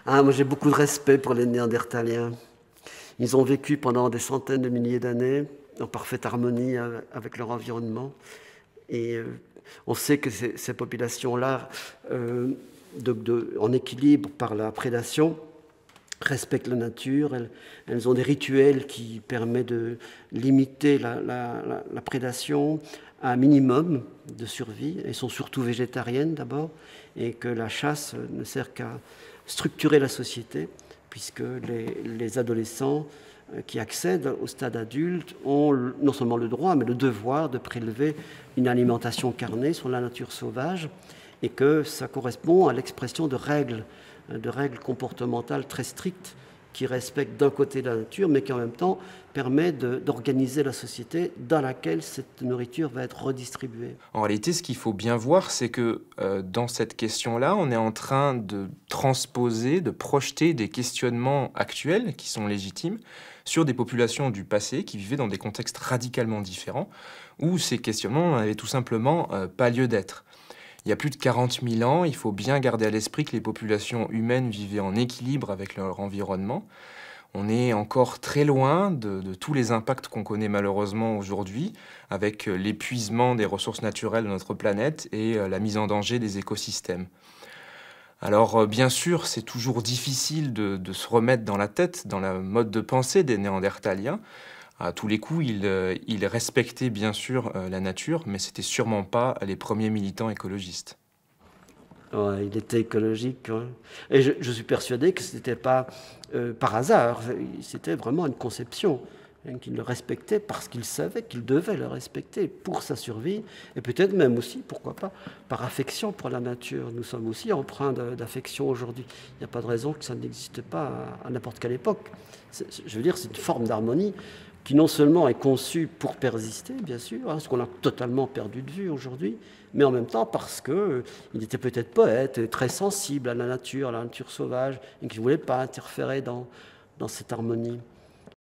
Ah, moi j'ai beaucoup de respect pour les Néandertaliens. Ils ont vécu pendant des centaines de milliers d'années en parfaite harmonie avec leur environnement. Et on sait que ces populations-là, en équilibre par la prédation, respectent la nature. Elles ont des rituels qui permettent de limiter la prédation à un minimum de survie. Elles sont surtout végétariennes d'abord, et que la chasse ne sert qu'à structurer la société, puisque les adolescents qui accèdent au stade adulte ont non seulement le droit, mais le devoir de prélever une alimentation carnée sur la nature sauvage, et que ça correspond à l'expression de règles comportementales très strictes qui respectent d'un côté la nature, mais qui en même temps permet d'organiser la société dans laquelle cette nourriture va être redistribuée. En réalité, ce qu'il faut bien voir, c'est que dans cette question-là, on est en train de transposer, de projeter des questionnements actuels qui sont légitimes sur des populations du passé qui vivaient dans des contextes radicalement différents, où ces questionnements n'avaient tout simplement pas lieu d'être. Il y a plus de 40 000 ans, il faut bien garder à l'esprit que les populations humaines vivaient en équilibre avec leur environnement. On est encore très loin de tous les impacts qu'on connaît malheureusement aujourd'hui, avec l'épuisement des ressources naturelles de notre planète et la mise en danger des écosystèmes. Alors bien sûr, c'est toujours difficile de se remettre dans la tête, dans le mode de pensée des Néandertaliens. À tous les coups, ils respectaient bien sûr la nature, mais c'était sûrement pas les premiers militants écologistes. Ouais, il était écologique. Ouais. Et je suis persuadé que ce n'était pas par hasard, c'était vraiment une conception, hein, qu'il le respectait parce qu'il savait qu'il devait le respecter pour sa survie, et peut-être même aussi, pourquoi pas, par affection pour la nature. Nous sommes aussi empreints d'affection aujourd'hui. Il n'y a pas de raison que ça n'existe pas à n'importe quelle époque. Je veux dire, c'est une forme d'harmonie qui non seulement est conçu pour persister, bien sûr, hein, ce qu'on a totalement perdu de vue aujourd'hui, mais en même temps parce qu'il était peut-être poète, et très sensible à la nature sauvage, et qu'il ne voulait pas interférer dans cette harmonie.